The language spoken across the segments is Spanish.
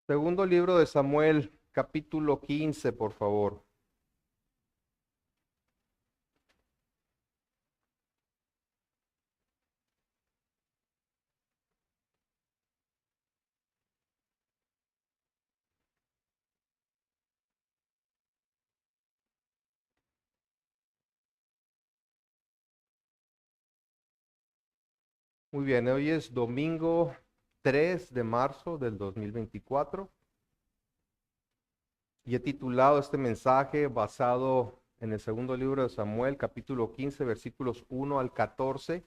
Segundo libro de Samuel, capítulo 15, por favor. Muy bien, hoy es domingo 3 de marzo del 2024 y he titulado este mensaje basado en el segundo libro de Samuel, capítulo 15, versículos 1 al 14.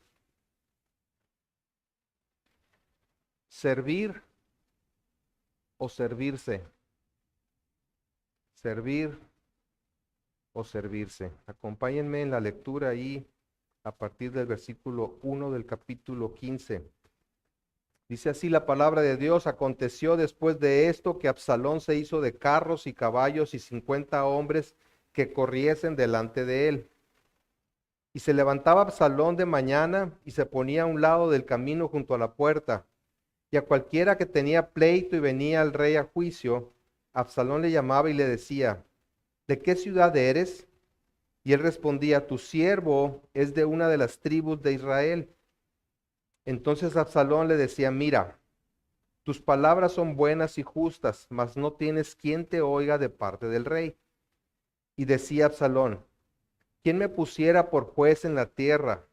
Servir o servirse. Servir o servirse. Acompáñenme en la lectura ahí a partir del versículo 1 del capítulo 15. Dice así la palabra de Dios: aconteció después de esto que Absalón se hizo de carros y caballos y 50 hombres que corriesen delante de él. Y se levantaba Absalón de mañana y se ponía a un lado del camino junto a la puerta. Y a cualquiera que tenía pleito y venía al rey a juicio, Absalón le llamaba y le decía: ¿de qué ciudad eres? Y él respondía: tu siervo es de una de las tribus de Israel. Entonces Absalón le decía: mira, tus palabras son buenas y justas, mas no tienes quien te oiga de parte del rey. Y decía Absalón: ¿quién me pusiera por juez en la tierra,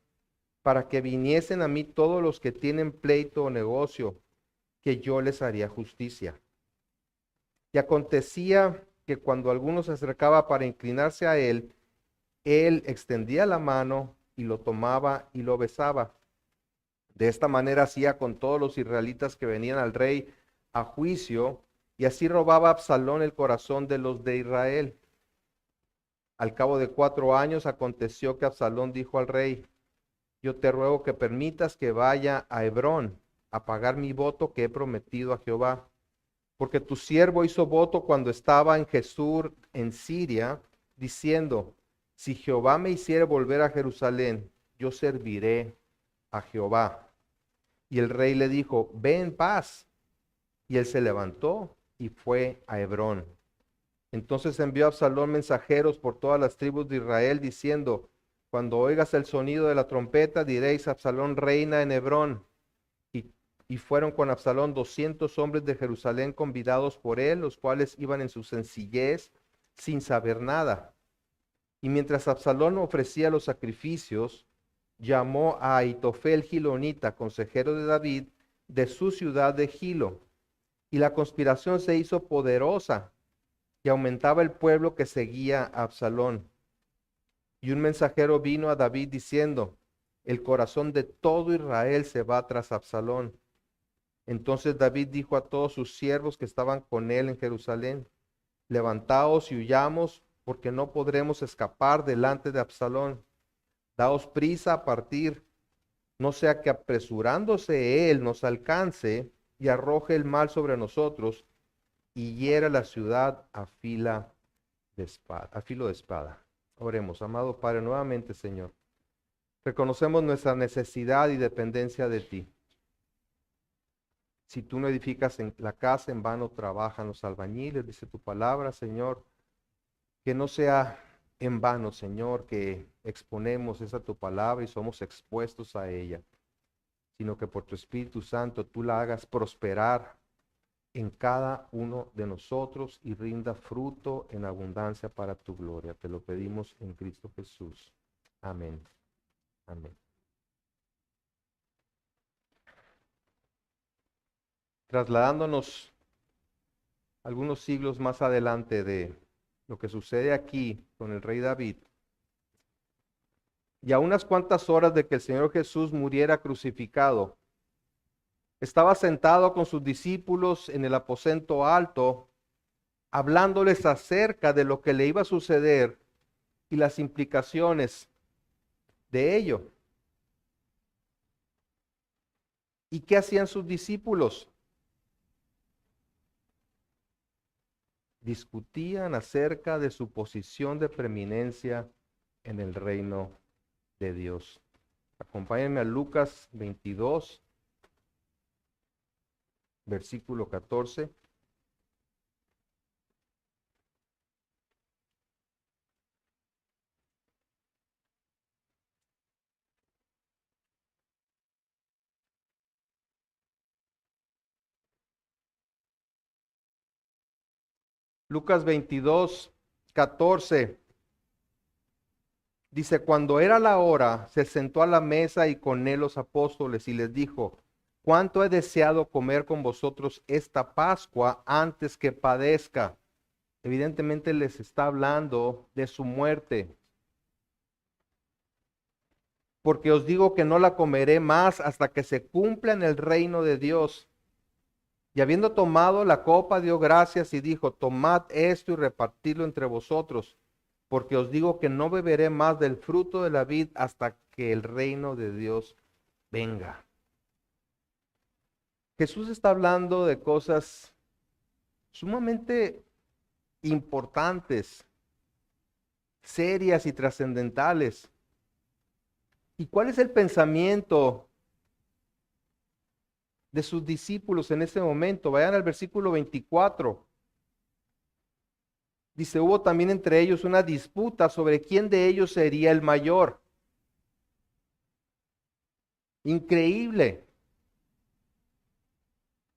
para que viniesen a mí todos los que tienen pleito o negocio, que yo les haría justicia? Y acontecía que cuando alguno se acercaba para inclinarse a él extendía la mano y lo tomaba y lo besaba. De esta manera hacía con todos los israelitas que venían al rey a juicio, y así robaba Absalón el corazón de los de Israel. Al cabo de 4 años aconteció que Absalón dijo al rey: yo te ruego que permitas que vaya a Hebrón a pagar mi voto que he prometido a Jehová, porque tu siervo hizo voto cuando estaba en Jesús en Siria, diciendo: si Jehová me hiciere volver a Jerusalén, yo serviré a Jehová. Y el rey le dijo: ve en paz. Y él se levantó y fue a Hebrón. Entonces envió Absalón mensajeros por todas las tribus de Israel, diciendo: cuando oigas el sonido de la trompeta, diréis: Absalón reina en Hebrón. Y, y fueron con Absalón 200 hombres de Jerusalén convidados por él, los cuales iban en su sencillez, sin saber nada. Y mientras Absalón ofrecía los sacrificios, llamó a Ahitofel Gilonita, consejero de David, de su ciudad de Gilo. Y la conspiración se hizo poderosa y aumentaba el pueblo que seguía a Absalón. Y un mensajero vino a David diciendo: el corazón de todo Israel se va tras Absalón. Entonces David dijo a todos sus siervos que estaban con él en Jerusalén: levantaos y huyamos, porque no podremos escapar delante de Absalón. Daos prisa a partir, no sea que apresurándose él nos alcance y arroje el mal sobre nosotros y hiera la ciudad a filo de espada. Oremos. Amado Padre, nuevamente, Señor, reconocemos nuestra necesidad y dependencia de ti. Si tú no edificas en la casa, en vano trabajan los albañiles, dice tu palabra, Señor. Que no sea en vano, Señor, que exponemos esa tu palabra y somos expuestos a ella, sino que por tu Espíritu Santo tú la hagas prosperar en cada uno de nosotros y rinda fruto en abundancia para tu gloria. Te lo pedimos en Cristo Jesús. Amén. Amén. Trasladándonos algunos siglos más adelante de lo que sucede aquí con el rey David, y a unas cuantas horas de que el Señor Jesús muriera crucificado, estaba sentado con sus discípulos en el aposento alto, hablándoles acerca de lo que le iba a suceder y las implicaciones de ello. ¿Y qué hacían sus discípulos? Discutían acerca de su posición de preeminencia en el reino de Dios. Acompáñenme a Lucas 22, versículo 14. Lucas 22, 14. Dice, cuando era la hora, se sentó a la mesa y con él los apóstoles y les dijo, cuánto he deseado comer con vosotros esta Pascua antes que padezca. Evidentemente les está hablando de su muerte. Porque os digo que no la comeré más hasta que se cumpla en el reino de Dios. Y habiendo tomado la copa, dio gracias y dijo, tomad esto y repartidlo entre vosotros, porque os digo que no beberé más del fruto de la vid hasta que el reino de Dios venga. Jesús está hablando de cosas sumamente importantes, serias y trascendentales. ¿Y cuál es el pensamiento de sus discípulos en ese momento? Vayan al versículo 24. Dice, hubo también entre ellos una disputa sobre quién de ellos sería el mayor. Increíble.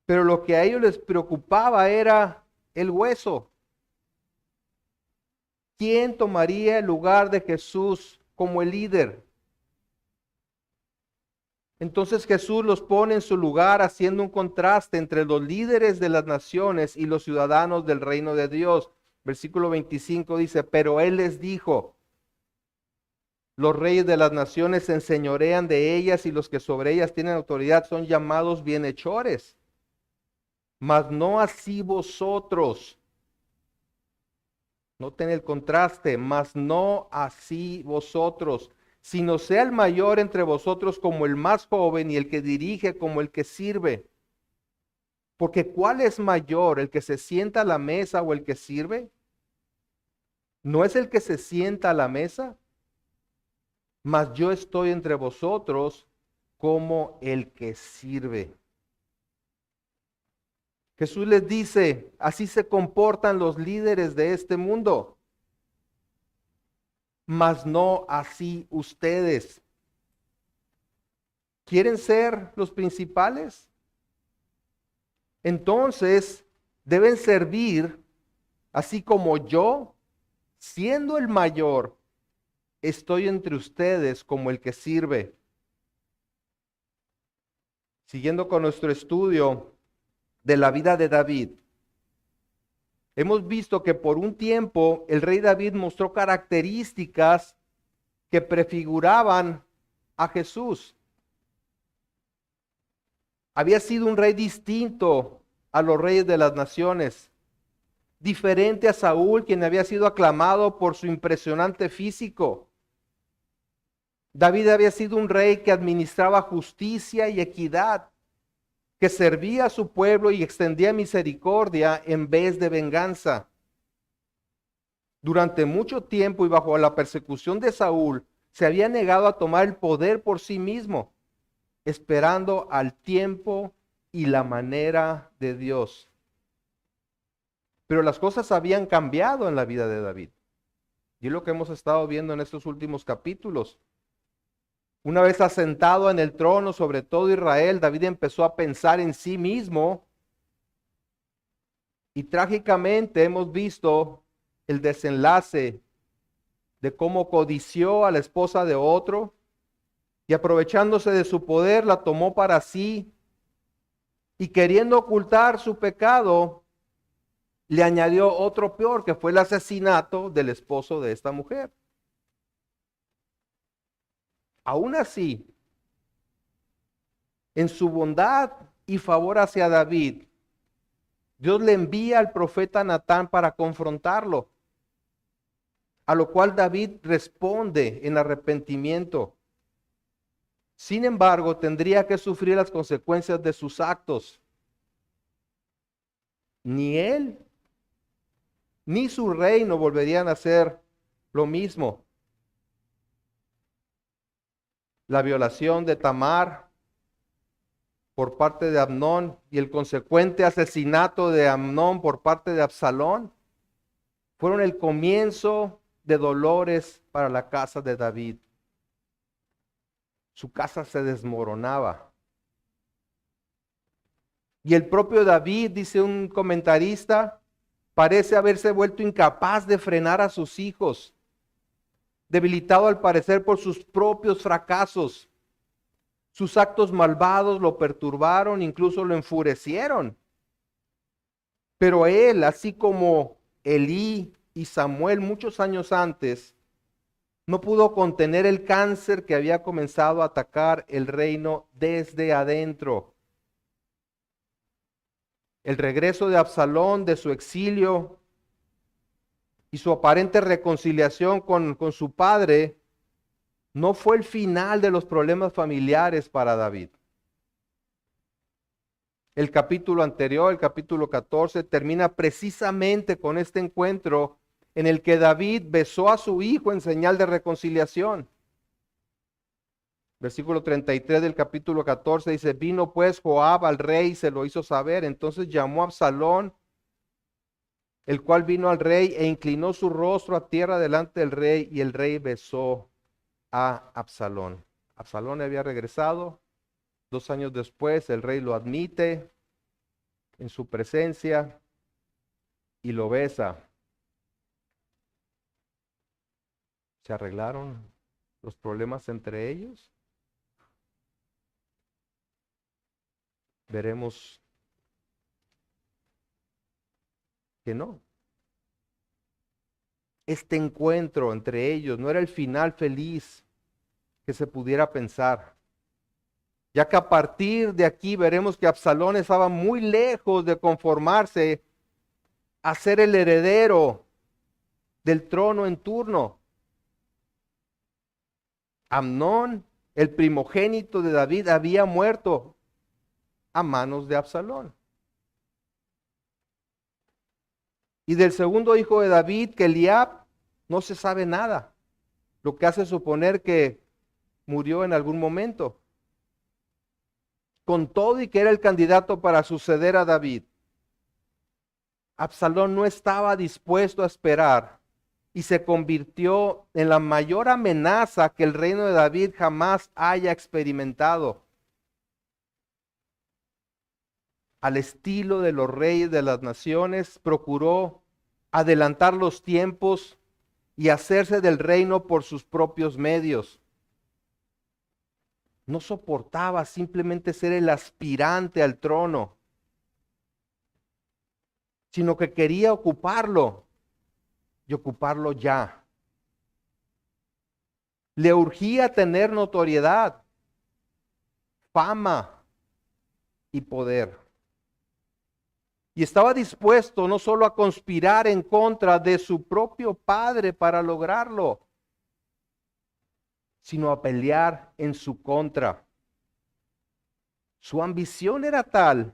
Pero lo que a ellos les preocupaba era el hueso. ¿Quién tomaría el lugar de Jesús como el líder? Entonces Jesús los pone en su lugar haciendo un contraste entre los líderes de las naciones y los ciudadanos del reino de Dios. Versículo 25 dice, pero él les dijo, los reyes de las naciones se enseñorean de ellas y los que sobre ellas tienen autoridad son llamados bienhechores. Mas no así vosotros. Noten el contraste, mas no así vosotros, sino sea el mayor entre vosotros como el más joven y el que dirige como el que sirve. Porque ¿cuál es mayor, el que se sienta a la mesa o el que sirve? ¿No es el que se sienta a la mesa? Mas yo estoy entre vosotros como el que sirve. Jesús les dice, así se comportan los líderes de este mundo, mas no así ustedes. ¿Quieren ser los principales? Entonces deben servir, así como yo, siendo el mayor, estoy entre ustedes como el que sirve. Siguiendo con nuestro estudio de la vida de David, hemos visto que por un tiempo el rey David mostró características que prefiguraban a Jesús. Había sido un rey distinto a los reyes de las naciones, diferente a Saúl, quien había sido aclamado por su impresionante físico. David había sido un rey que administraba justicia y equidad, que servía a su pueblo y extendía misericordia en vez de venganza. Durante mucho tiempo y bajo la persecución de Saúl, se había negado a tomar el poder por sí mismo, esperando al tiempo y la manera de Dios. Pero las cosas habían cambiado en la vida de David. Y es lo que hemos estado viendo en estos últimos capítulos. Una vez asentado en el trono sobre todo Israel, David empezó a pensar en sí mismo y trágicamente hemos visto el desenlace de cómo codició a la esposa de otro y aprovechándose de su poder la tomó para sí y queriendo ocultar su pecado le añadió otro peor, que fue el asesinato del esposo de esta mujer. Aún así, en su bondad y favor hacia David, Dios le envía al profeta Natán para confrontarlo, a lo cual David responde en arrepentimiento. Sin embargo, tendría que sufrir las consecuencias de sus actos. Ni él ni su reino volverían a hacer lo mismo. La violación de Tamar por parte de Amnón y el consecuente asesinato de Amnón por parte de Absalón fueron el comienzo de dolores para la casa de David. Su casa se desmoronaba. Y el propio David, dice un comentarista, Parece haberse vuelto incapaz de frenar a sus hijos, debilitado al parecer por sus propios fracasos. Sus actos malvados lo perturbaron, incluso lo enfurecieron. Pero él, así como Elí y Samuel muchos años antes, no pudo contener el cáncer que había comenzado a atacar el reino desde adentro. El regreso de Absalón de su exilio y su aparente reconciliación con su padre no fue el final de los problemas familiares para David. El capítulo anterior, el capítulo 14, termina precisamente con este encuentro en el que David besó a su hijo en señal de reconciliación. Versículo 33 del capítulo 14 dice, vino pues Joab al rey y se lo hizo saber. Entonces llamó a Absalón, el cual vino al rey e inclinó su rostro a tierra delante del rey, y el rey besó a Absalón. Absalón había regresado. 2 años después el rey lo admite en su presencia y lo besa. ¿Se arreglaron los problemas entre ellos? Veremos que no. Este encuentro entre ellos no era el final feliz que se pudiera pensar, ya que a partir de aquí veremos que Absalón estaba muy lejos de conformarse a ser el heredero del trono en turno. Amnón, el primogénito de David, había muerto a manos de Absalón. Y del segundo hijo de David, que Eliab, no se sabe nada, lo que hace suponer que murió en algún momento. Con todo y que era el candidato para suceder a David, Absalón no estaba dispuesto a esperar y se convirtió en la mayor amenaza que el reino de David jamás haya experimentado. Al estilo de los reyes de las naciones, procuró adelantar los tiempos y hacerse del reino por sus propios medios. No soportaba simplemente ser el aspirante al trono, sino que quería ocuparlo y ocuparlo ya. Le urgía tener notoriedad, fama y poder. Y estaba dispuesto no solo a conspirar en contra de su propio padre para lograrlo, sino a pelear en su contra. Su ambición era tal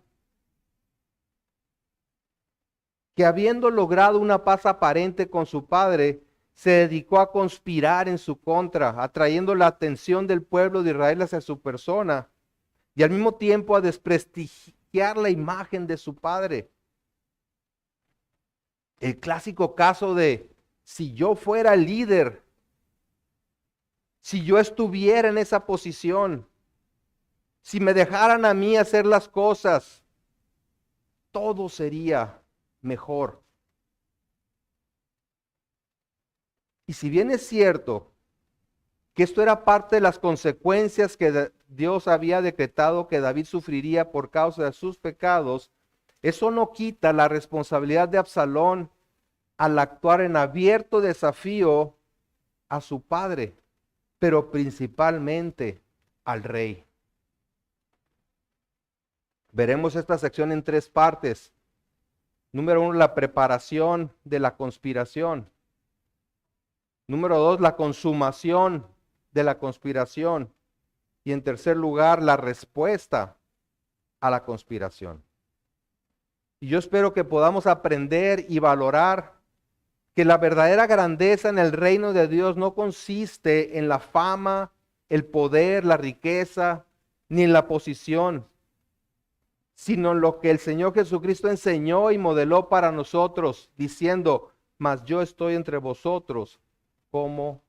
que, habiendo logrado una paz aparente con su padre, se dedicó a conspirar en su contra, atrayendo la atención del pueblo de Israel hacia su persona y al mismo tiempo a desprestigiar la imagen de su padre. El clásico caso de, si yo fuera líder, si yo estuviera en esa posición, si me dejaran a mí hacer las cosas, todo sería mejor. Y si bien es cierto que esto era parte de las consecuencias que Dios había decretado que David sufriría por causa de sus pecados, eso no quita la responsabilidad de Absalón al actuar en abierto desafío a su padre, pero principalmente al rey. Veremos esta sección en 3 partes. Número 1, la preparación de la conspiración. Número 2, la consumación de la conspiración. Y en tercer lugar, la respuesta a la conspiración. Y yo espero que podamos aprender y valorar que la verdadera grandeza en el reino de Dios no consiste en la fama, el poder, la riqueza, ni en la posición, sino en lo que el Señor Jesucristo enseñó y modeló para nosotros, diciendo, mas yo estoy entre vosotros como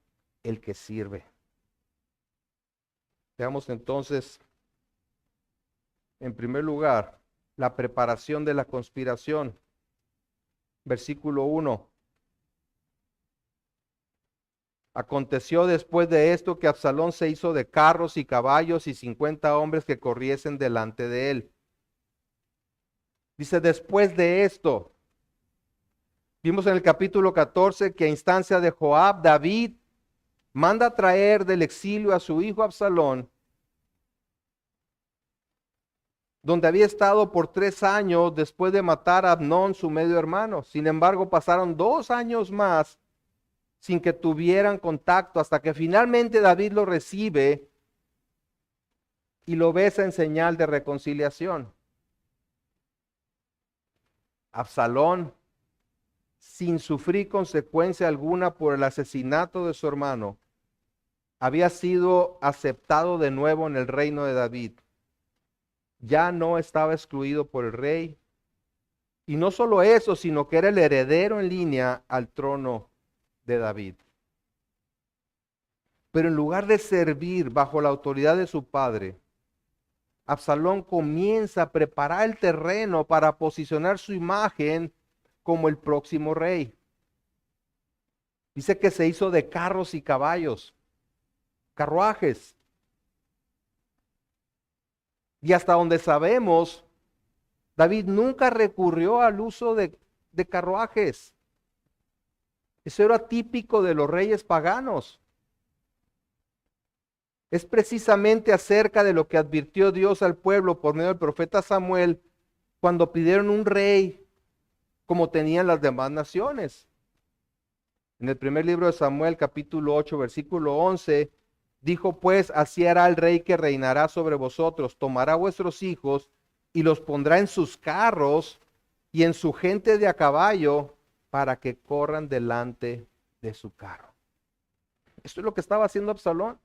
el que sirve. Veamos entonces, en primer lugar, la preparación de la conspiración. versículo 1. Aconteció después de esto que Absalón se hizo de carros y caballos y 50 hombres que corriesen delante de él. Dice, después de esto, vimos en el capítulo 14 que a instancia de Joab, David manda traer del exilio a su hijo Absalón, donde había estado por 3 años después de matar a Amnón, su medio hermano. Sin embargo, pasaron 2 años más sin que tuvieran contacto, hasta que finalmente David lo recibe y lo besa en señal de reconciliación. Absalón, sin sufrir consecuencia alguna por el asesinato de su hermano, había sido aceptado de nuevo en el reino de David. Ya no estaba excluido por el rey. Y no solo eso, sino que era el heredero en línea al trono de David. Pero en lugar de servir bajo la autoridad de su padre, Absalón comienza a preparar el terreno para posicionar su imagen como el próximo rey. Dice que se hizo de carros y caballos, carruajes. Y hasta donde sabemos, David nunca recurrió al uso de carruajes. Eso era típico de los reyes paganos. Es precisamente acerca de lo que advirtió Dios al pueblo por medio del profeta Samuel cuando pidieron un rey como tenían las demás naciones. En el primer libro de Samuel, capítulo 8, versículo 11, dijo pues, así hará el rey que reinará sobre vosotros, tomará vuestros hijos y los pondrá en sus carros y en su gente de a caballo para que corran delante de su carro. Esto es lo que estaba haciendo Absalón.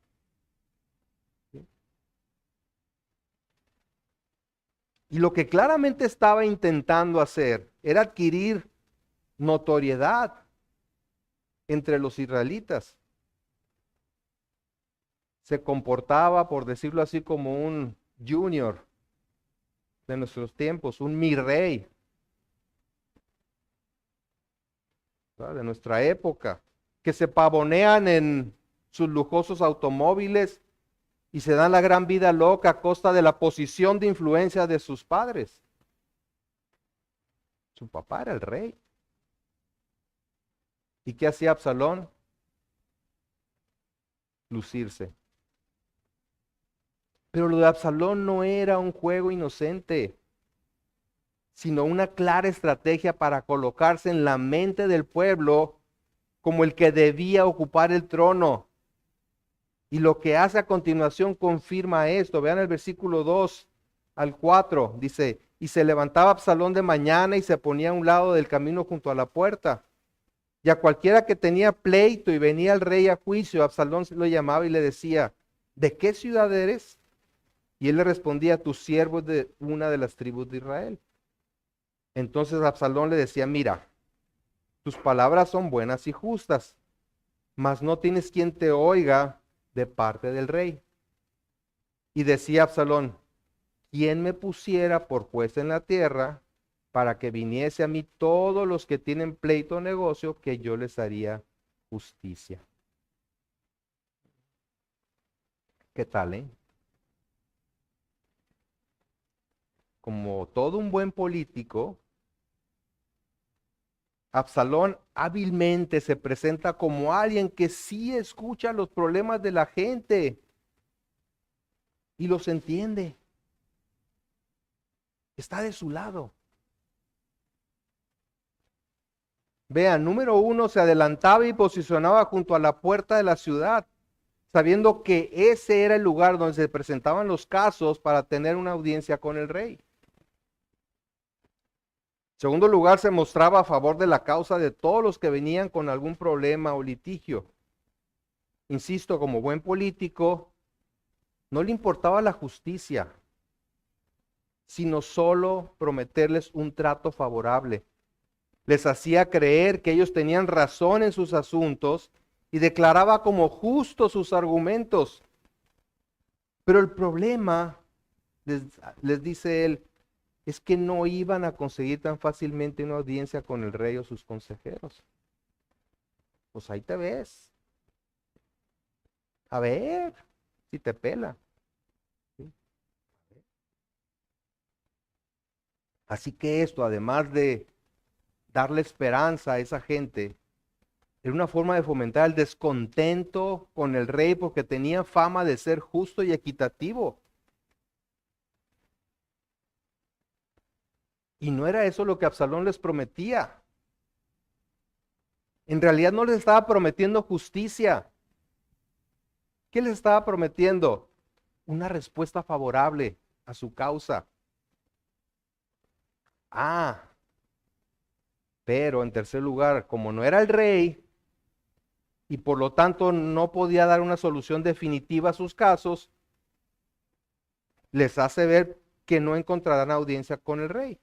Y lo que claramente estaba intentando hacer era adquirir notoriedad entre los israelitas. Se comportaba, por decirlo así, como un junior de nuestros tiempos, un mi rey, ¿verdad?, de nuestra época, que se pavonean en sus lujosos automóviles y se dan la gran vida loca a costa de la posición de influencia de sus padres. Su papá era el rey. ¿Y qué hacía Absalón? Lucirse. Pero lo de Absalón no era un juego inocente, sino una clara estrategia para colocarse en la mente del pueblo como el que debía ocupar el trono. Y lo que hace a continuación confirma esto. Vean el versículo 2 al 4. Dice, y se levantaba Absalón de mañana y se ponía a un lado del camino junto a la puerta. Y a cualquiera que tenía pleito y venía el rey a juicio, Absalón lo llamaba y le decía, ¿de qué ciudad eres? Y él le respondía, tu siervo es de una de las tribus de Israel. Entonces Absalón le decía, mira, tus palabras son buenas y justas, mas no tienes quien te oiga de parte del rey. Y decía Absalón, ¿quién me pusiera por juez en la tierra para que viniese a mí todos los que tienen pleito o negocio, que yo les haría justicia? ¿Qué tal, Como todo un buen político, Absalón hábilmente se presenta como alguien que sí escucha los problemas de la gente y los entiende. Está de su lado. Vean, número 1, se adelantaba y posicionaba junto a la puerta de la ciudad, sabiendo que ese era el lugar donde se presentaban los casos para tener una audiencia con el rey. En segundo lugar, se mostraba a favor de la causa de todos los que venían con algún problema o litigio. Insisto, como buen político, no le importaba la justicia, sino solo prometerles un trato favorable. Les hacía creer que ellos tenían razón en sus asuntos y declaraba como justos sus argumentos. Pero el problema, les dice él, es que no iban a conseguir tan fácilmente una audiencia con el rey o sus consejeros. Pues ahí te ves. A ver si te pela. ¿Sí? Así que esto, además de darle esperanza a esa gente, era una forma de fomentar el descontento con el rey porque tenía fama de ser justo y equitativo. Y no era eso lo que Absalón les prometía. En realidad no les estaba prometiendo justicia. ¿Qué les estaba prometiendo? Una respuesta favorable a su causa. Ah, pero en tercer lugar, como no era el rey y por lo tanto no podía dar una solución definitiva a sus casos, les hace ver que no encontrarán audiencia con el rey.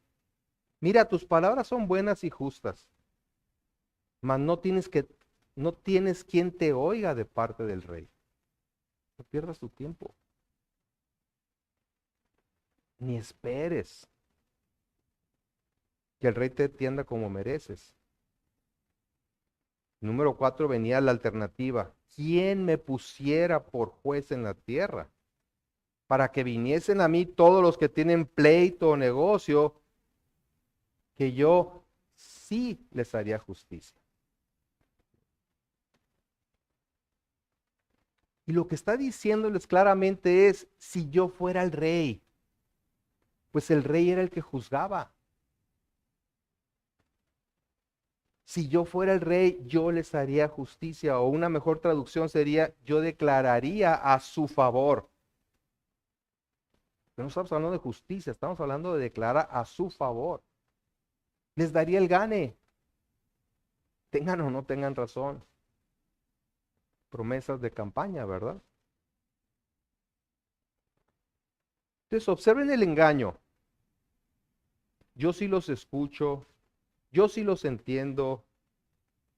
Mira, tus palabras son buenas y justas, mas no tienes quien te oiga de parte del rey. No pierdas tu tiempo, ni esperes que el rey te atienda como mereces. Número 4 venía la alternativa. ¿Quién me pusiera por juez en la tierra? Para que viniesen a mí todos los que tienen pleito o negocio, que yo sí les haría justicia. Y lo que está diciéndoles claramente es, si yo fuera el rey, pues el rey era el que juzgaba. Si yo fuera el rey, yo les haría justicia, o una mejor traducción sería, yo declararía a su favor. Pero no estamos hablando de justicia, estamos hablando de declarar a su favor. Les daría el gane, tengan o no tengan razón. Promesas de campaña, ¿verdad? Entonces, observen el engaño. Yo sí los escucho, yo sí los entiendo,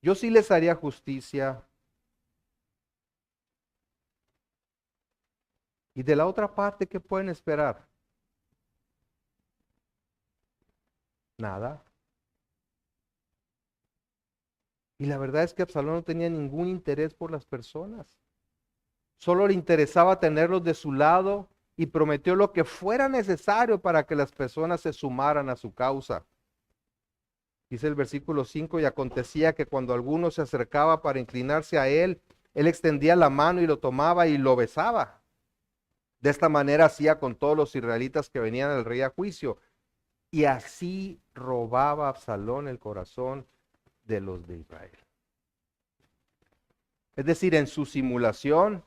yo sí les haría justicia. Y de la otra parte, ¿qué pueden esperar? Nada. Y la verdad es que Absalón no tenía ningún interés por las personas. Solo le interesaba tenerlos de su lado y prometió lo que fuera necesario para que las personas se sumaran a su causa. Dice el versículo 5, y acontecía que cuando alguno se acercaba para inclinarse a él, él extendía la mano y lo tomaba y lo besaba. De esta manera hacía con todos los israelitas que venían al rey a juicio. Y así robaba Absalón el corazón de los de Israel. Es decir, en su simulación,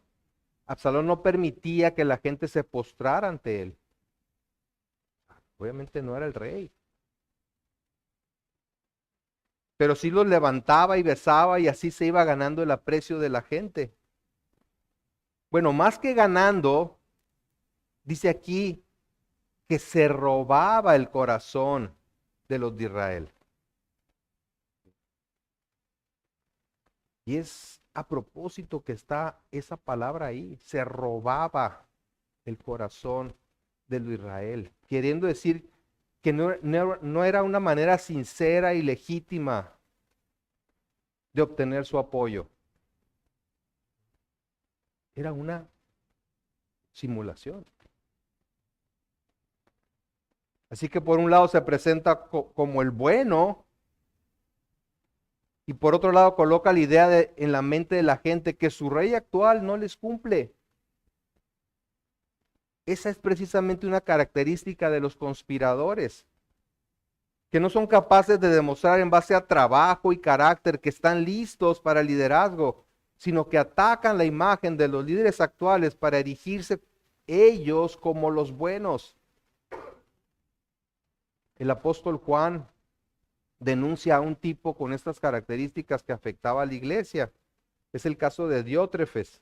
Absalón no permitía que la gente se postrara ante él. Obviamente no era el rey. Pero sí los levantaba y besaba y así se iba ganando el aprecio de la gente. Bueno, más que ganando, dice aquí que se robaba el corazón de los de Israel. Y es a propósito que está esa palabra ahí, se robaba el corazón de los de Israel, queriendo decir que no era una manera sincera y legítima de obtener su apoyo. Era una simulación. Así que por un lado se presenta como el bueno y por otro lado coloca la idea en la mente de la gente que su rey actual no les cumple. Esa es precisamente una característica de los conspiradores, que no son capaces de demostrar en base a trabajo y carácter que están listos para el liderazgo, sino que atacan la imagen de los líderes actuales para erigirse ellos como los buenos. El apóstol Juan denuncia a un tipo con estas características que afectaba a la iglesia. Es el caso de Diótrefes.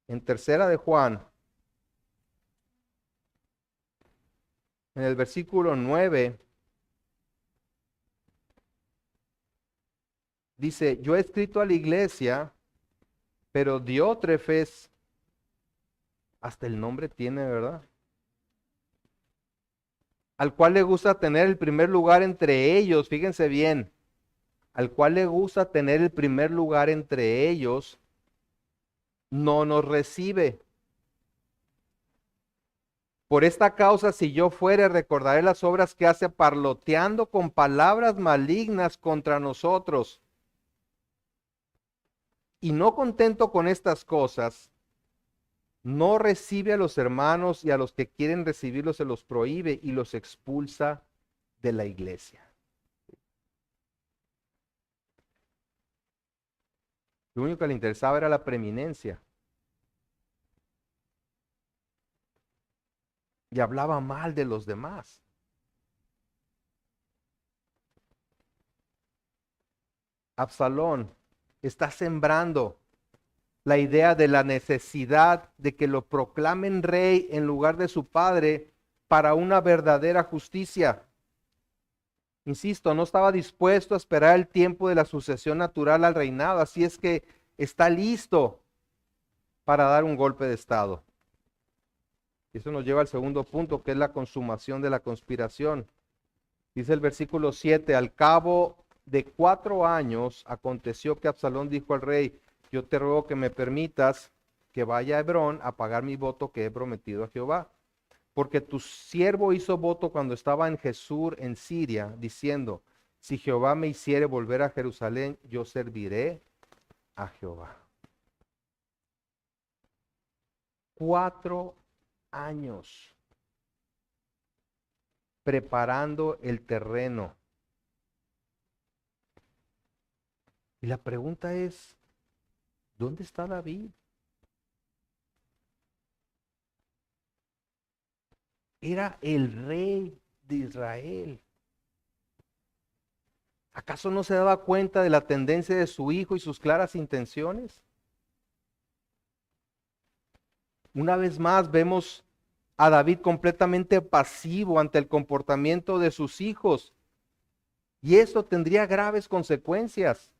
En tercera de Juan, en el versículo 9, dice, yo he escrito a la iglesia, pero Diótrefes, hasta el nombre tiene, ¿verdad? al cual le gusta tener el primer lugar entre ellos, fíjense bien, al cual le gusta tener el primer lugar entre ellos, no nos recibe. Por esta causa, si yo fuere, recordaré las obras que hace parloteando con palabras malignas contra nosotros. Y no contento con estas cosas, no recibe a los hermanos y a los que quieren recibirlos se los prohíbe y los expulsa de la iglesia. Lo único que le interesaba era la preeminencia. Y hablaba mal de los demás. Absalón está sembrando la idea de la necesidad de que lo proclamen rey en lugar de su padre para una verdadera justicia. Insisto, no estaba dispuesto a esperar el tiempo de la sucesión natural al reinado, así es que está listo para dar un golpe de estado. Y eso nos lleva al segundo punto, que es la consumación de la conspiración. Dice el versículo 7, al cabo de 4 años aconteció que Absalón dijo al rey, yo te ruego que me permitas que vaya a Hebrón a pagar mi voto que he prometido a Jehová. Porque tu siervo hizo voto cuando estaba en Jesús en Siria, diciendo, si Jehová me hiciere volver a Jerusalén, yo serviré a Jehová. 4 años preparando el terreno. Y la pregunta es, ¿dónde está David? Era el rey de Israel. ¿Acaso no se daba cuenta de la tendencia de su hijo y sus claras intenciones? Una vez más vemos a David completamente pasivo ante el comportamiento de sus hijos. Y esto tendría graves consecuencias.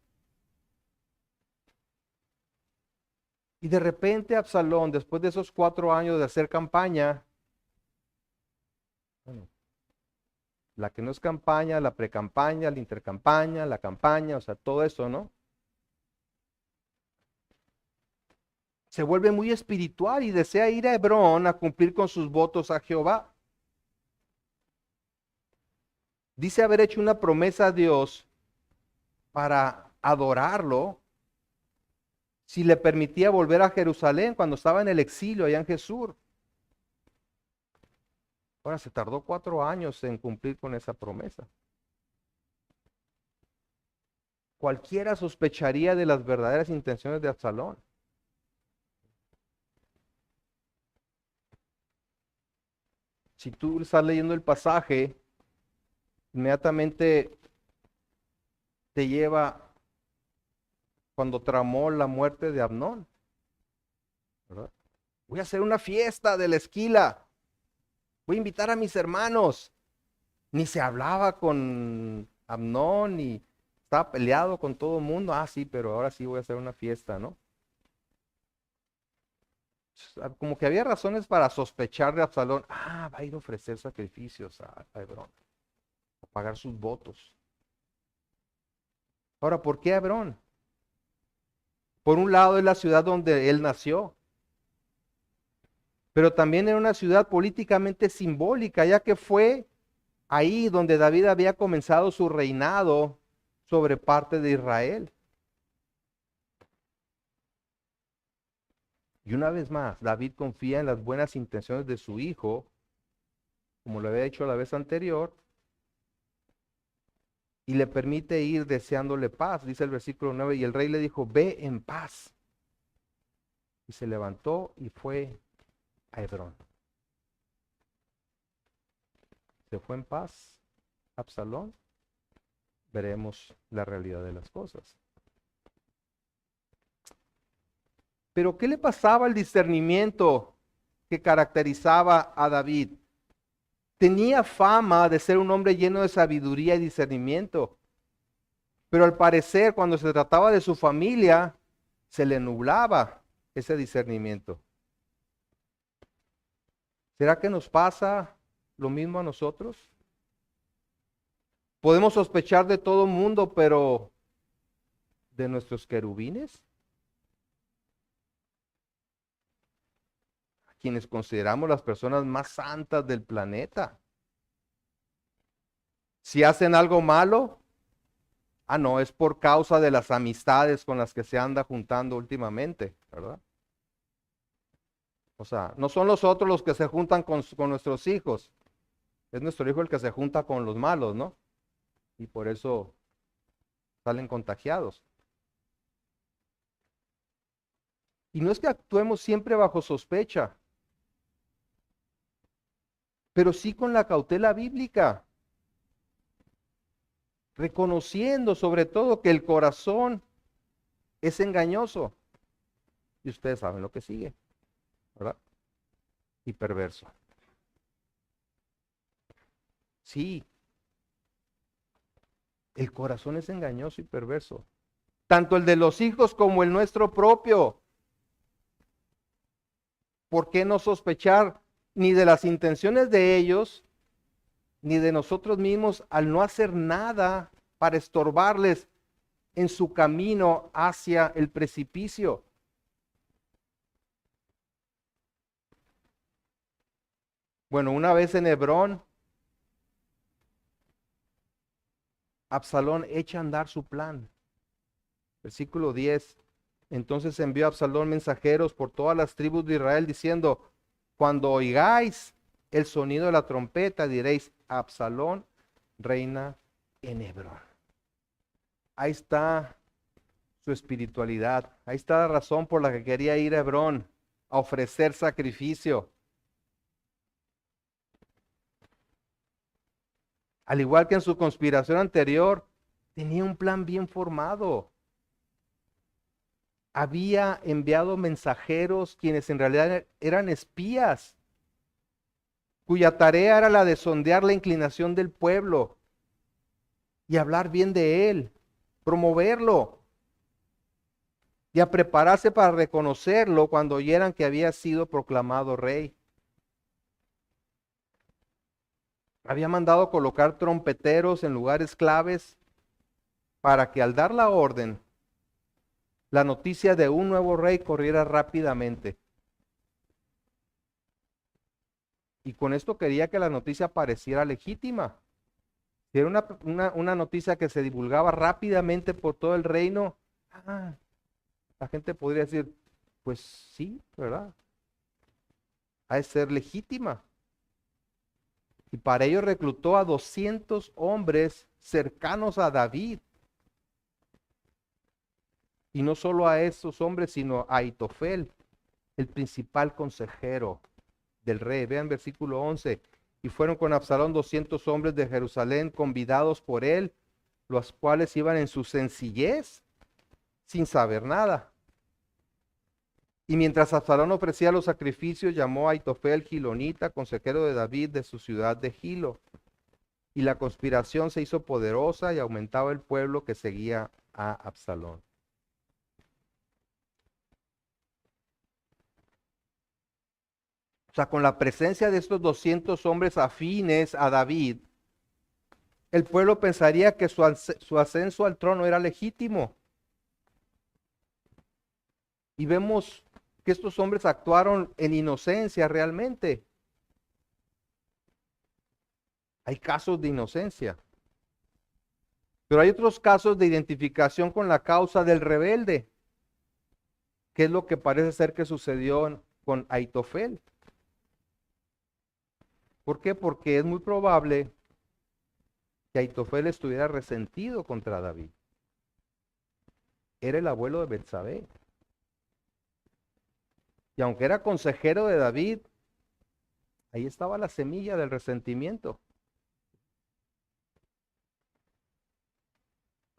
Y de repente Absalón, después de esos 4 años de hacer campaña, bueno, la que no es campaña, la precampaña, la intercampaña, la campaña, o sea, todo eso, ¿no? Se vuelve muy espiritual y desea ir a Hebrón a cumplir con sus votos a Jehová. Dice haber hecho una promesa a Dios para adorarlo si le permitía volver a Jerusalén cuando estaba en el exilio allá en Jesús. Ahora se tardó 4 años en cumplir con esa promesa. Cualquiera sospecharía de las verdaderas intenciones de Absalón. Si tú estás leyendo el pasaje, inmediatamente te lleva cuando tramó la muerte de Amnón, ¿verdad? Voy a hacer una fiesta de la esquila. Voy a invitar a mis hermanos. Ni se hablaba con Amnón, ni estaba peleado con todo el mundo. Ah, sí, pero ahora sí voy a hacer una fiesta, ¿no? Como que había razones para sospechar de Absalón. Ah, va a ir a ofrecer sacrificios a Hebrón, a pagar sus votos. Ahora, ¿por qué Hebrón? Por un lado es la ciudad donde él nació, pero también era una ciudad políticamente simbólica, ya que fue ahí donde David había comenzado su reinado sobre parte de Israel. Y una vez más, David confía en las buenas intenciones de su hijo, como lo había hecho la vez anterior, y le permite ir deseándole paz. Dice el versículo 9, y el rey le dijo, ve en paz. Y se levantó y fue a Hebrón. Se fue en paz Absalón. Veremos la realidad de las cosas. Pero ¿qué le pasaba al discernimiento que caracterizaba a David? Tenía fama de ser un hombre lleno de sabiduría y discernimiento, pero al parecer cuando se trataba de su familia, se le nublaba ese discernimiento. ¿Será que nos pasa lo mismo a nosotros? Podemos sospechar de todo mundo, pero ¿de nuestros querubines? Quienes consideramos las personas más santas del planeta. Si hacen algo malo, no, es por causa de las amistades con las que se anda juntando últimamente, ¿verdad? O sea, no son los otros los que se juntan con nuestros hijos, es nuestro hijo el que se junta con los malos, ¿no? Y por eso salen contagiados. Y no es que actuemos siempre bajo sospecha, pero sí con la cautela bíblica, reconociendo sobre todo que el corazón es engañoso. Y ustedes saben lo que sigue, ¿verdad? Y perverso. Sí, el corazón es engañoso y perverso. Tanto el de los hijos como el nuestro propio. ¿Por qué no sospechar ni de las intenciones de ellos, ni de nosotros mismos al no hacer nada para estorbarles en su camino hacia el precipicio? Bueno, una vez en Hebrón, Absalón echa a andar su plan. Versículo 10. Entonces envió Absalón mensajeros por todas las tribus de Israel diciendo, cuando oigáis el sonido de la trompeta, diréis, Absalón reina en Hebrón. Ahí está su espiritualidad. Ahí está la razón por la que quería ir a Hebrón a ofrecer sacrificio. Al igual que en su conspiración anterior, tenía un plan bien formado. Había enviado mensajeros quienes en realidad eran espías, cuya tarea era la de sondear la inclinación del pueblo y hablar bien de él, promoverlo y a prepararse para reconocerlo cuando oyeran que había sido proclamado rey. Había mandado colocar trompeteros en lugares claves para que al dar la orden, la noticia de un nuevo rey corriera rápidamente. Y con esto quería que la noticia pareciera legítima. Si era una noticia que se divulgaba rápidamente por todo el reino, la gente podría decir, pues sí, ¿verdad? Ha de ser legítima. Y para ello reclutó a 200 hombres cercanos a David. Y no solo a esos hombres, sino a Aitofel, el principal consejero del rey. Vean versículo 11. Y fueron con Absalón 200 hombres de Jerusalén, convidados por él, los cuales iban en su sencillez, sin saber nada. Y mientras Absalón ofrecía los sacrificios, llamó a Aitofel Gilonita, consejero de David, de su ciudad de Gilo. Y la conspiración se hizo poderosa y aumentaba el pueblo que seguía a Absalón. O sea, con la presencia de estos 200 hombres afines a David, el pueblo pensaría que su ascenso al trono era legítimo. Y vemos que estos hombres actuaron en inocencia realmente. Hay casos de inocencia. Pero hay otros casos de identificación con la causa del rebelde, que es lo que parece ser que sucedió con Aitofel. ¿Por qué? Porque es muy probable que Aitofel estuviera resentido contra David. Era el abuelo de Betsabé. Y aunque era consejero de David, ahí estaba la semilla del resentimiento.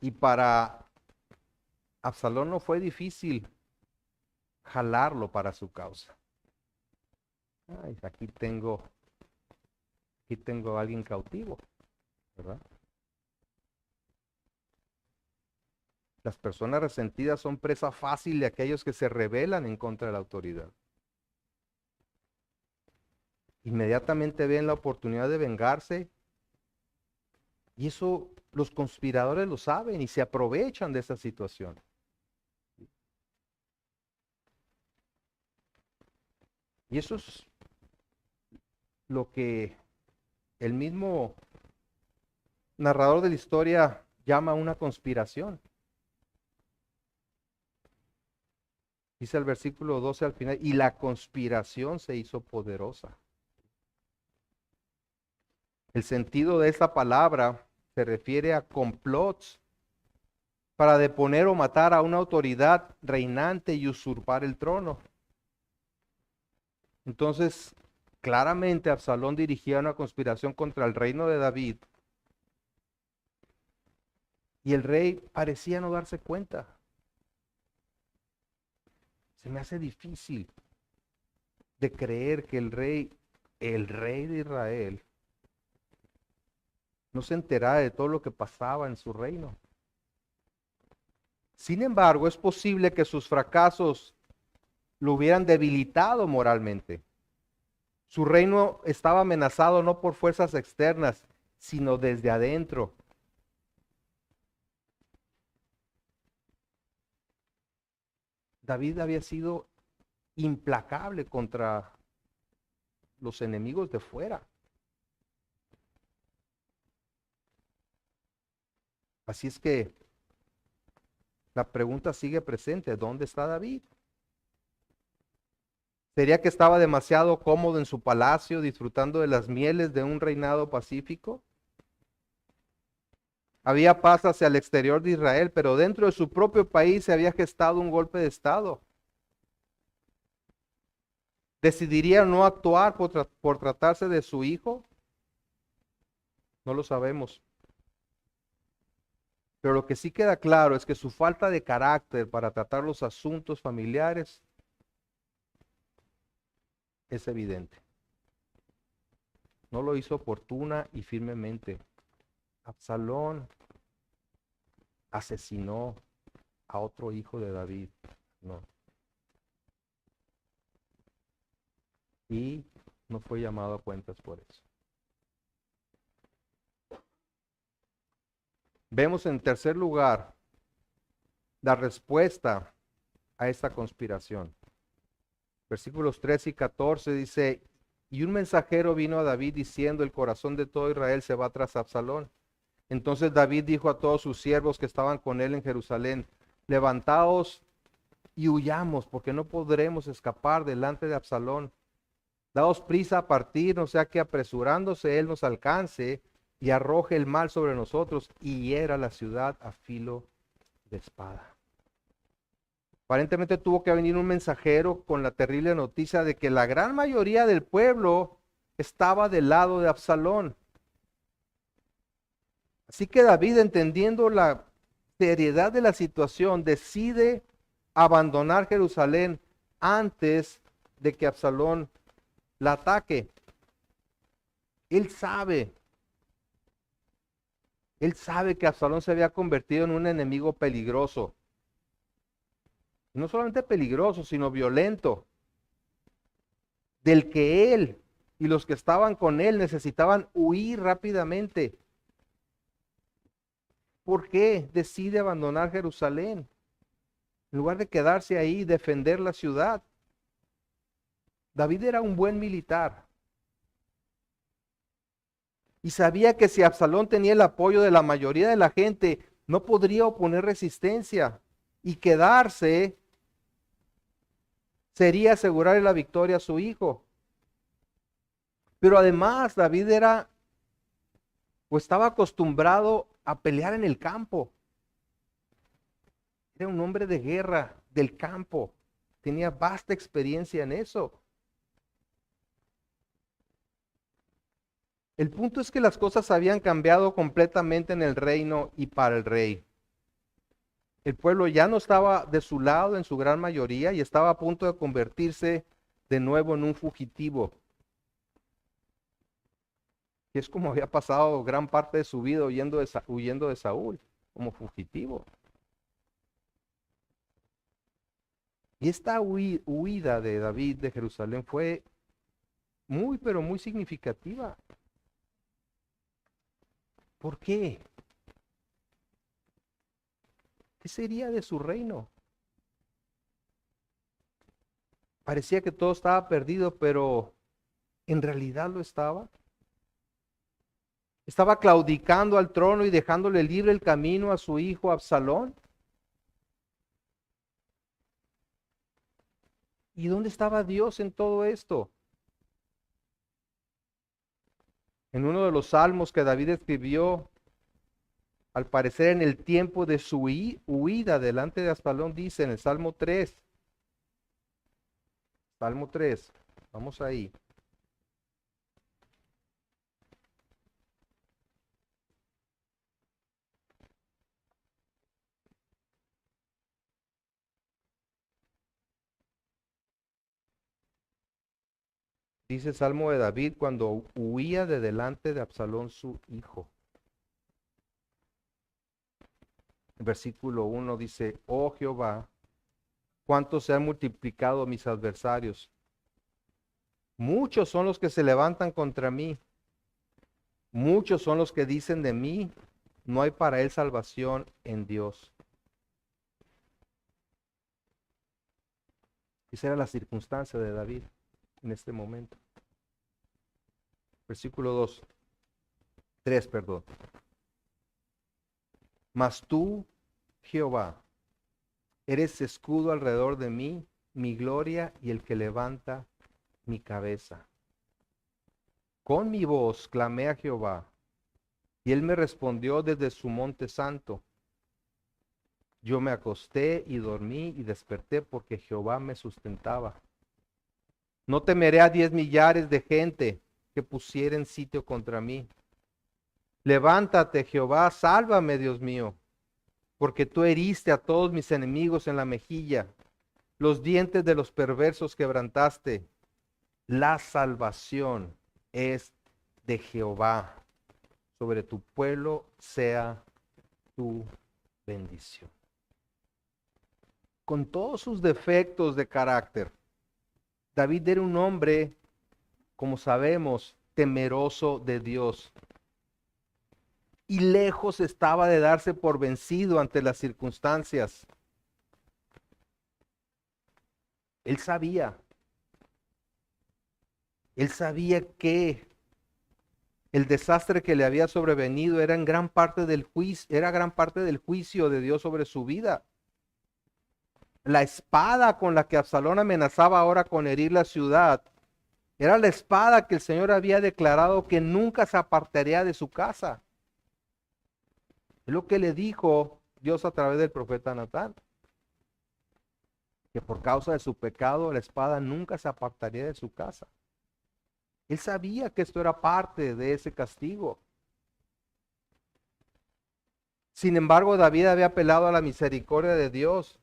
Y para Absalón no fue difícil jalarlo para su causa. Ay, aquí tengo a alguien cautivo, ¿verdad? Las personas resentidas son presa fácil de aquellos que se rebelan en contra de la autoridad. inmediatamente ven la oportunidad de vengarse. Y eso los conspiradores lo saben y se aprovechan de esa situación. Y eso es lo que el mismo narrador de la historia llama una conspiración. Dice el versículo 12 al final, y la conspiración se hizo poderosa. El sentido de esta palabra se refiere a complots para deponer o matar a una autoridad reinante y usurpar el trono. Entonces, claramente Absalón dirigía una conspiración contra el reino de David y el rey parecía no darse cuenta. Se me hace difícil de creer que el rey de Israel, no se enterara de todo lo que pasaba en su reino. Sin embargo, es posible que sus fracasos lo hubieran debilitado moralmente. Su reino estaba amenazado no por fuerzas externas, sino desde adentro. David había sido implacable contra los enemigos de fuera. Así es que la pregunta sigue presente, ¿dónde está David? ¿Sería que estaba demasiado cómodo en su palacio disfrutando de las mieles de un reinado pacífico? Había paz hacia el exterior de Israel, pero dentro de su propio país se había gestado un golpe de estado. ¿Decidiría no actuar por tratarse de su hijo? No lo sabemos. Pero lo que sí queda claro es que su falta de carácter para tratar los asuntos familiares es evidente. No lo hizo oportuna y firmemente. Absalón asesinó a otro hijo de David. No. Y no fue llamado a cuentas por eso. Vemos en tercer lugar la respuesta a esta conspiración. Versículos 13 y 14 dice, y un mensajero vino a David diciendo, el corazón de todo Israel se va tras Absalón. Entonces David dijo a todos sus siervos que estaban con él en Jerusalén, levantaos y huyamos, porque no podremos escapar delante de Absalón. Daos prisa a partir, no sea que apresurándose él nos alcance y arroje el mal sobre nosotros y hiera la ciudad a filo de espada. Aparentemente tuvo que venir un mensajero con la terrible noticia de que la gran mayoría del pueblo estaba del lado de Absalón. Así que David, entendiendo la seriedad de la situación, decide abandonar Jerusalén antes de que Absalón la ataque. Él sabe que Absalón se había convertido en un enemigo peligroso. Y no solamente peligroso, sino violento, del que él y los que estaban con él necesitaban huir rápidamente. ¿Por qué decide abandonar Jerusalén? En lugar de quedarse ahí y defender la ciudad. David era un buen militar. Y sabía que si Absalón tenía el apoyo de la mayoría de la gente, no podría oponer resistencia. Y quedarse sería asegurarle la victoria a su hijo. Pero además David era o estaba acostumbrado a pelear en el campo. Era un hombre de guerra, del campo. Tenía vasta experiencia en eso. El punto es que las cosas habían cambiado completamente en el reino y para el rey. El pueblo ya no estaba de su lado en su gran mayoría y estaba a punto de convertirse de nuevo en un fugitivo. Y es como había pasado gran parte de su vida huyendo de Saúl, como fugitivo. Y esta huida de David de Jerusalén fue muy, pero muy significativa. ¿Por qué? ¿Qué sería de su reino? Parecía que todo estaba perdido, pero ¿en realidad lo estaba? ¿Estaba claudicando al trono y dejándole libre el camino a su hijo Absalón? ¿Y dónde estaba Dios en todo esto? En uno de los salmos que David escribió, al parecer en el tiempo de su huida delante de Absalón, dice en el Salmo 3, vamos ahí. Dice Salmo de David cuando huía de delante de Absalón su hijo. Versículo 1 dice, oh Jehová, cuánto se han multiplicado mis adversarios. Muchos son los que se levantan contra mí. Muchos son los que dicen de mí, no hay para él salvación en Dios. Esa era la circunstancia de David en este momento. Versículo 2, 3, perdón. Mas tú, Jehová, eres escudo alrededor de mí, mi gloria y el que levanta mi cabeza. Con mi voz clamé a Jehová, y él me respondió desde su monte santo. Yo me acosté y dormí y desperté porque Jehová me sustentaba. No temeré a 10 millares de gente que pusieren sitio contra mí. Levántate, Jehová, sálvame, Dios mío, porque tú heriste a todos mis enemigos en la mejilla, los dientes de los perversos quebrantaste. La salvación es de Jehová. Sobre tu pueblo sea tu bendición. Con todos sus defectos de carácter, David era un hombre, como sabemos, temeroso de Dios. Y lejos estaba de darse por vencido ante las circunstancias. Él sabía que el desastre que le había sobrevenido era gran parte del juicio de Dios sobre su vida. La espada con la que Absalón amenazaba ahora con herir la ciudad era la espada que el Señor había declarado que nunca se apartaría de su casa. Es lo que le dijo Dios a través del profeta Natán, que por causa de su pecado la espada nunca se apartaría de su casa. Él sabía que esto era parte de ese castigo. Sin embargo, David había apelado a la misericordia de Dios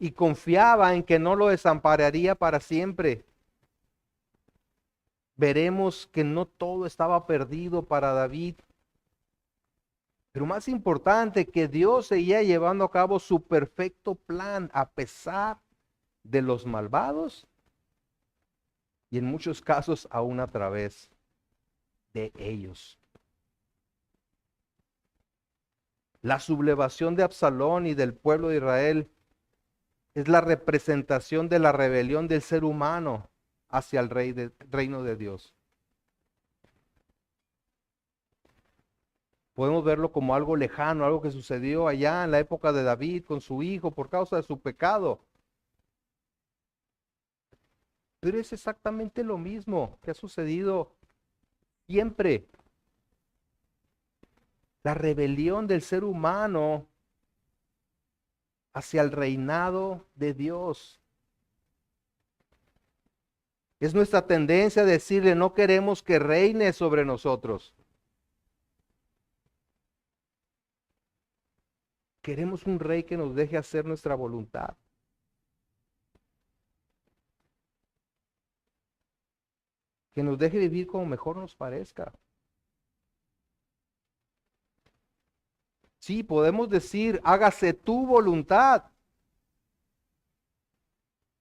y confiaba en que no lo desampararía para siempre. Veremos que no todo estaba perdido para David. Pero más importante, que Dios seguía llevando a cabo su perfecto plan a pesar de los malvados y en muchos casos aún a través de ellos. La sublevación de Absalón y del pueblo de Israel es la representación de la rebelión del ser humano hacia el reino de Dios. Podemos verlo como algo lejano, algo que sucedió allá en la época de David con su hijo por causa de su pecado. Pero es exactamente lo mismo que ha sucedido siempre. La rebelión del ser humano hacia el reinado de Dios. Es nuestra tendencia a decirle, no queremos que reine sobre nosotros. Queremos un rey que nos deje hacer nuestra voluntad. Que nos deje vivir como mejor nos parezca. Sí, podemos decir, hágase tu voluntad.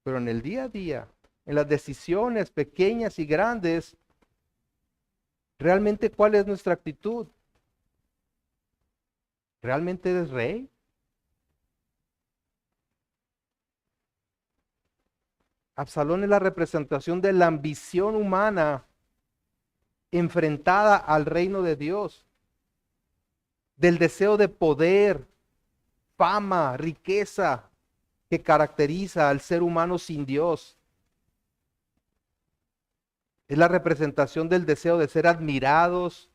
Pero en el día a día, en las decisiones pequeñas y grandes, realmente ¿cuál es nuestra actitud? ¿Realmente eres rey? Absalón es la representación de la ambición humana enfrentada al reino de Dios, del deseo de poder, fama, riqueza que caracteriza al ser humano sin Dios. Es la representación del deseo de ser admirados,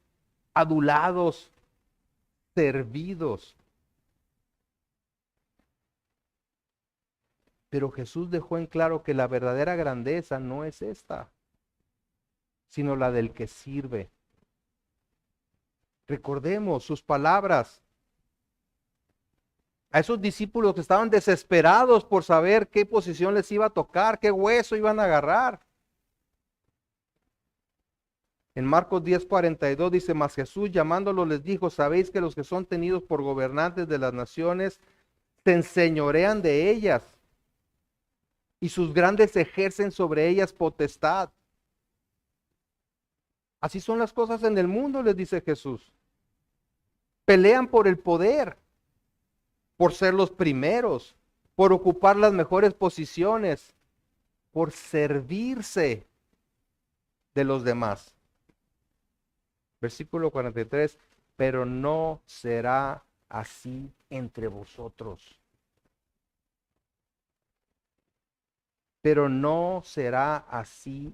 adulados, servidos. Pero Jesús dejó en claro que la verdadera grandeza no es esta, sino la del que sirve. Recordemos sus palabras a esos discípulos que estaban desesperados por saber qué posición les iba a tocar, qué hueso iban a agarrar. En Marcos 10:42 dice, mas Jesús llamándolos les dijo, sabéis que los que son tenidos por gobernantes de las naciones se enseñorean de ellas y sus grandes ejercen sobre ellas potestad. Así son las cosas en el mundo, les dice Jesús. Pelean por el poder, por ser los primeros, por ocupar las mejores posiciones, por servirse de los demás. Versículo 43, pero no será así entre vosotros. Pero no será así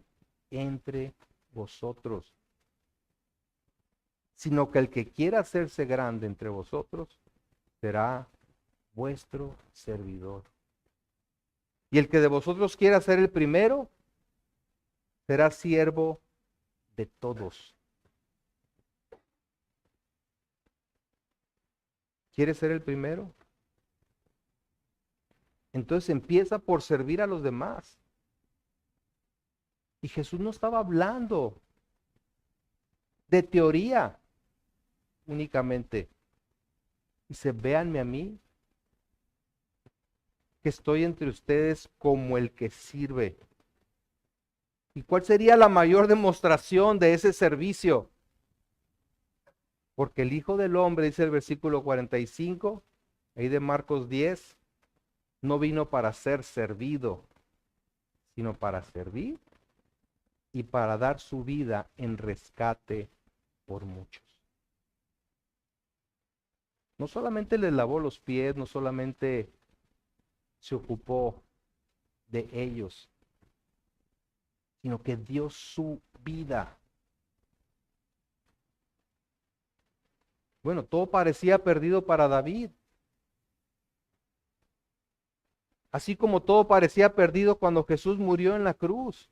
entre vosotros, sino que el que quiera hacerse grande entre vosotros será vuestro servidor. Y el que de vosotros quiera ser el primero será siervo de todos. ¿Quieres ser el primero? Entonces empieza por servir a los demás. Y Jesús no estaba hablando de teoría únicamente. Dice, véanme a mí, que estoy entre ustedes como el que sirve. ¿Y cuál sería la mayor demostración de ese servicio? Porque el Hijo del Hombre, dice el versículo 45, ahí de Marcos 10, no vino para ser servido, sino para servir y para dar su vida en rescate por muchos. No solamente les lavó los pies, no solamente se ocupó de ellos, sino que dio su vida. Bueno, todo parecía perdido para David, así como todo parecía perdido cuando Jesús murió en la cruz,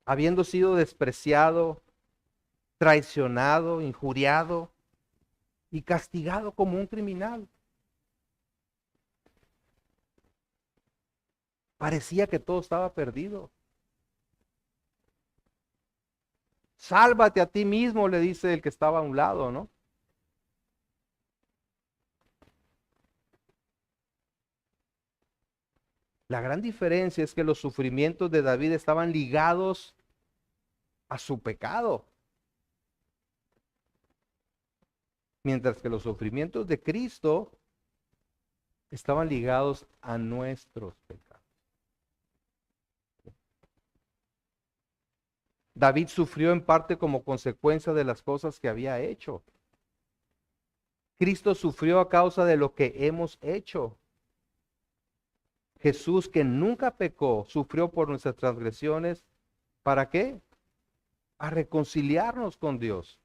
habiendo sido despreciado, traicionado, injuriado y castigado como un criminal. Parecía que todo estaba perdido. Sálvate a ti mismo, le dice el que estaba a un lado, ¿no? La gran diferencia es que los sufrimientos de David estaban ligados a su pecado, mientras que los sufrimientos de Cristo estaban ligados a nuestros pecados. David sufrió en parte como consecuencia de las cosas que había hecho. Cristo sufrió a causa de lo que hemos hecho. Jesús, que nunca pecó, sufrió por nuestras transgresiones. ¿Para qué? A reconciliarnos con Dios.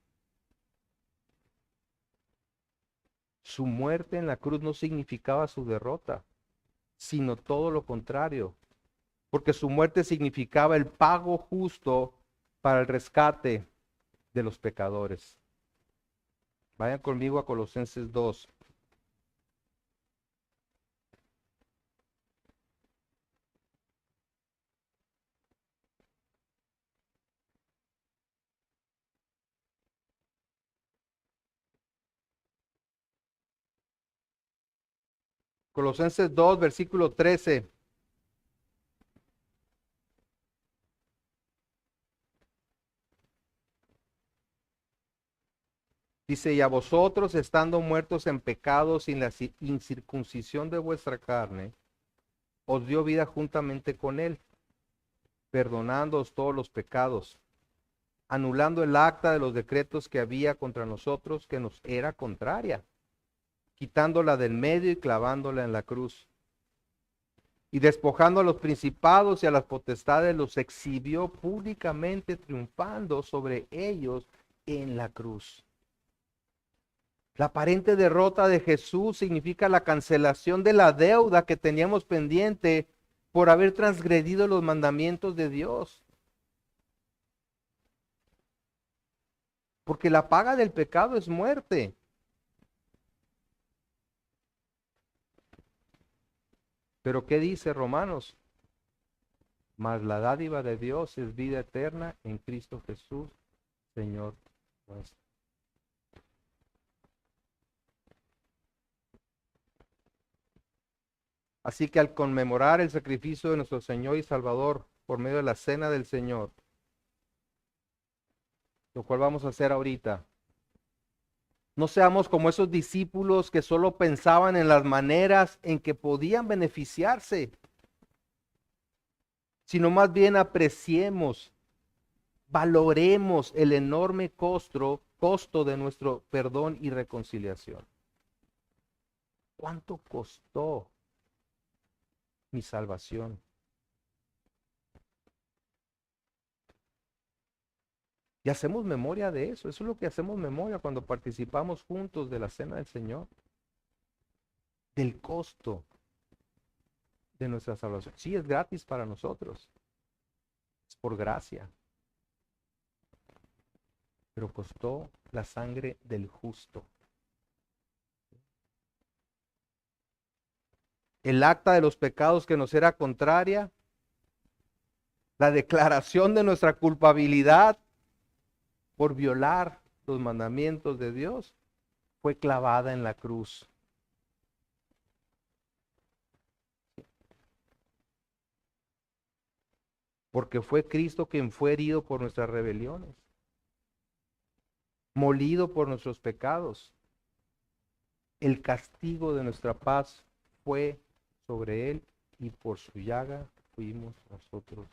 Su muerte en la cruz no significaba su derrota, sino todo lo contrario, porque su muerte significaba el pago justo para el rescate de los pecadores. Vayan conmigo a Colosenses 2. Colosenses 2, versículo 13. Dice, y a vosotros, estando muertos en pecados sin la incircuncisión de vuestra carne, os dio vida juntamente con él, perdonándoos todos los pecados, anulando el acta de los decretos que había contra nosotros, que nos era contraria, quitándola del medio y clavándola en la cruz. Y despojando a los principados y a las potestades, los exhibió públicamente, triunfando sobre ellos en la cruz. La aparente derrota de Jesús significa la cancelación de la deuda que teníamos pendiente por haber transgredido los mandamientos de Dios. Porque la paga del pecado es muerte. Pero ¿qué dice Romanos? Mas la dádiva de Dios es vida eterna en Cristo Jesús, Señor nuestro. Así que al conmemorar el sacrificio de nuestro Señor y Salvador por medio de la cena del Señor, lo cual vamos a hacer ahorita, no seamos como esos discípulos que solo pensaban en las maneras en que podían beneficiarse, sino más bien apreciemos, valoremos el enorme costo de nuestro perdón y reconciliación. ¿Cuánto costó mi salvación? Y hacemos memoria de eso. Eso es lo que hacemos memoria cuando participamos juntos de la cena del Señor. Del costo de nuestra salvación. Sí, es gratis para nosotros. Es por gracia. Pero costó la sangre del justo. El acta de los pecados que nos era contraria. La declaración de nuestra culpabilidad por violar los mandamientos de Dios fue clavada en la cruz. Porque fue Cristo quien fue herido por nuestras rebeliones, molido por nuestros pecados. El castigo de nuestra paz fue sobre él y por su llaga fuimos nosotros